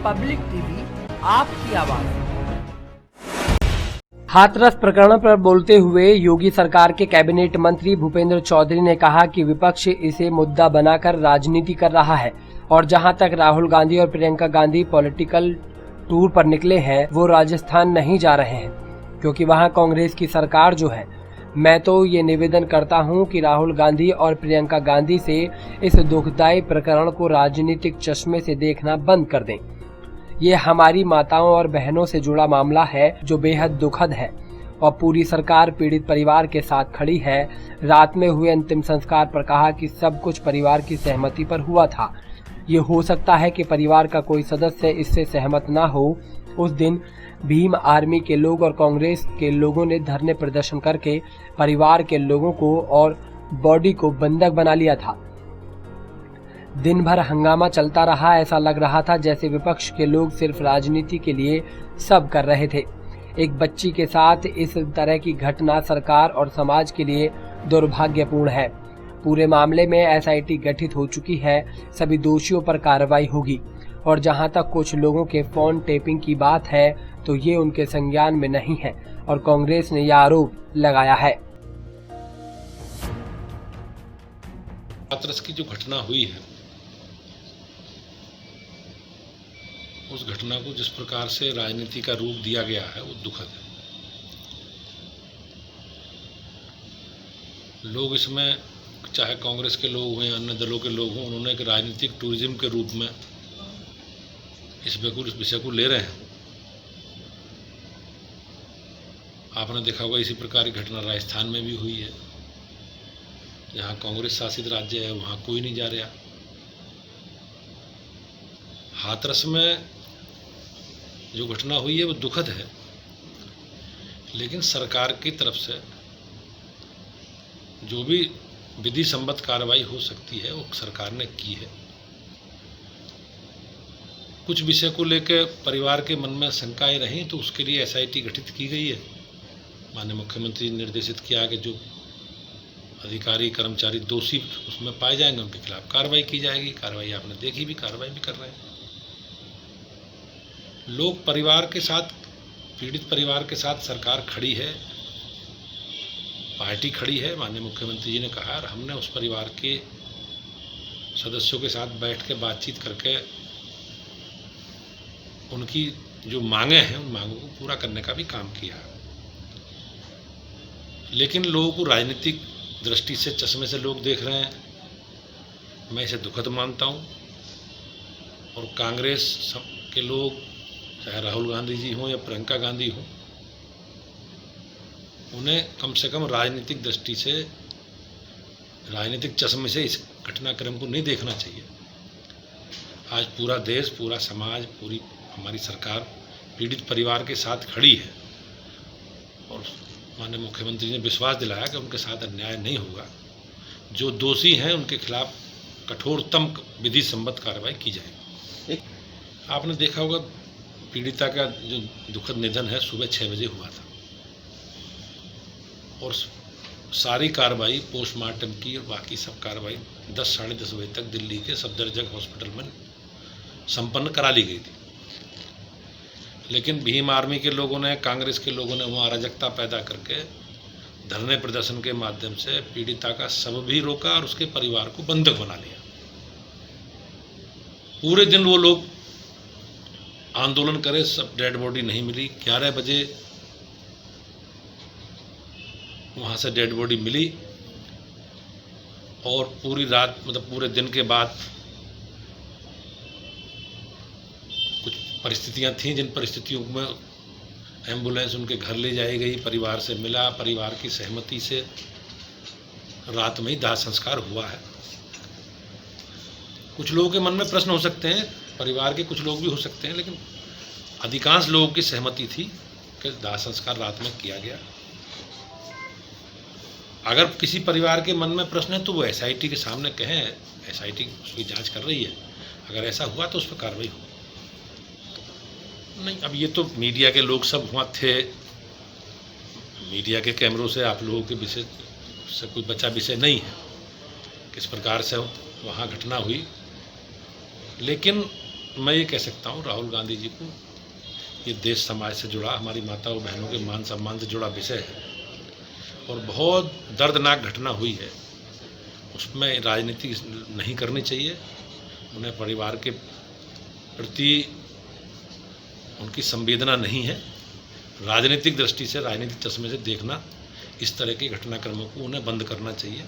Public TV, आपकी आवाज। हाथरस प्रकरण पर बोलते हुए योगी सरकार के कैबिनेट मंत्री भूपेंद्र चौधरी ने कहा कि विपक्ष इसे मुद्दा बनाकर राजनीति कर रहा है और जहां तक राहुल गांधी और प्रियंका गांधी पॉलिटिकल टूर पर निकले हैं, वो राजस्थान नहीं जा रहे हैं क्योंकि वहां कांग्रेस की सरकार जो है। मैं तो ये निवेदन करता हूं कि राहुल गांधी और प्रियंका गांधी से इस दुखदायी प्रकरण को राजनीतिक चश्मे से देखना बंद कर दें। ये हमारी माताओं और बहनों से जुड़ा मामला है जो बेहद दुखद है और पूरी सरकार पीड़ित परिवार के साथ खड़ी है। रात में हुए अंतिम संस्कार पर कहा कि सब कुछ परिवार की सहमति पर हुआ था। ये हो सकता है कि परिवार का कोई सदस्य इससे सहमत ना हो। उस दिन भीम आर्मी के लोग और कांग्रेस के लोगों ने धरने प्रदर्शन करके परिवार के लोगों को और बॉडी को बंधक बना लिया था। दिन भर हंगामा चलता रहा। ऐसा लग रहा था जैसे विपक्ष के लोग सिर्फ राजनीति के लिए सब कर रहे थे। एक बच्ची के साथ इस तरह की घटना सरकार और समाज के लिए दुर्भाग्यपूर्ण है। पूरे मामले में एसआईटी गठित हो चुकी है। सभी दोषियों पर कार्रवाई होगी और जहां तक कुछ लोगों के फोन टेपिंग की बात है तो ये उनके संज्ञान में नहीं है और कांग्रेस ने यह आरोप लगाया है। हाथरस की जो घटना हुई है, उस घटना को जिस प्रकार से राजनीति का रूप दिया गया है वो दुखद है। लोग इसमें, चाहे कांग्रेस के लोग हों या अन्य दलों के लोग हों, उन्होंने एक राजनीतिक टूरिज्म के रूप में इस विषय को ले रहे हैं। आपने देखा होगा इसी प्रकार की घटना राजस्थान में भी हुई है। जहां कांग्रेस शासित राज्य है वहां कोई नहीं जा रहा। हाथरस में जो घटना हुई है वो दुखद है, लेकिन सरकार की तरफ से जो भी विधि सम्मत कार्रवाई हो सकती है वो सरकार ने की है। कुछ विषय को लेकर परिवार के मन में शंकाएं रहीं तो उसके लिए एसआईटी गठित की गई है। माननीय मुख्यमंत्री ने निर्देशित किया कि जो अधिकारी कर्मचारी दोषी उसमें पाए जाएंगे उनके खिलाफ कार्रवाई की जाएगी। कार्रवाई आपने देखी भी, कार्रवाई भी कर रहे हैं। लोग परिवार के साथ, पीड़ित परिवार के साथ सरकार खड़ी है, पार्टी खड़ी है। माननीय मुख्यमंत्री जी ने कहा और हमने उस परिवार के सदस्यों के साथ बैठ के बातचीत करके उनकी जो मांगे हैं उन मांगों को पूरा करने का भी काम किया। लेकिन लोगों को राजनीतिक दृष्टि से, चश्मे से लोग देख रहे हैं। मैं इसे दुखद मानता हूँ और कांग्रेस के लोग, चाहे राहुल गांधी जी हों या प्रियंका गांधी हों, उन्हें कम से कम राजनीतिक दृष्टि से, राजनीतिक चश्मे से इस घटनाक्रम को नहीं देखना चाहिए। आज पूरा देश, पूरा समाज, पूरी हमारी सरकार पीड़ित परिवार के साथ खड़ी है और माननीय मुख्यमंत्री ने विश्वास दिलाया कि उनके साथ अन्याय नहीं होगा। जो दोषी हैं उनके खिलाफ कठोरतम विधि सम्मत कार्रवाई की जाएगी। आपने देखा होगा पीड़िता का जो दुखद निधन है सुबह 6 बजे हुआ था और सारी कार्रवाई पोस्टमार्टम की और बाकी सब कार्रवाई 10 साढ़े 10 बजे तक दिल्ली के सफदरजंग हॉस्पिटल में संपन्न करा ली गई थी। लेकिन भीम आर्मी के लोगों ने, कांग्रेस के लोगों ने वहाँ अराजकता पैदा करके धरने प्रदर्शन के माध्यम से पीड़िता का शव भी रोका और उसके परिवार को बंधक बना लिया। पूरे दिन वो लोग आंदोलन करे, सब डेड बॉडी नहीं मिली। 11 बजे वहाँ से डेड बॉडी मिली और पूरी रात, मतलब पूरे दिन के बाद कुछ परिस्थितियाँ थीं जिन परिस्थितियों में एम्बुलेंस उनके घर ले जाई गई, परिवार से मिला, परिवार की सहमति से रात में ही दाह संस्कार हुआ है। कुछ लोगों के मन में प्रश्न हो सकते हैं, परिवार के कुछ लोग भी हो सकते हैं, लेकिन अधिकांश लोगों की सहमति थी कि दाह संस्कार रात में किया गया। अगर किसी परिवार के मन में प्रश्न है तो वो एसआईटी के सामने कहें, एसआईटी उसकी जांच कर रही है। अगर ऐसा हुआ तो उस पर कार्रवाई हो। नहीं, अब ये तो मीडिया के लोग सब वहाँ थे, मीडिया के कैमरों से आप लोगों के विषय से कोई बचा विषय नहीं है किस प्रकार से वहाँ घटना हुई। लेकिन मैं ये कह सकता हूँ राहुल गांधी जी को ये देश समाज से जुड़ा, हमारी माताओं बहनों के मान सम्मान से जुड़ा विषय है और बहुत दर्दनाक घटना हुई है, उसमें राजनीति नहीं करनी चाहिए। उन्हें परिवार के प्रति उनकी संवेदना नहीं है। राजनीतिक दृष्टि से, राजनीतिक चश्मे से देखना, इस तरह के घटनाक्रमों को उन्हें बंद करना चाहिए।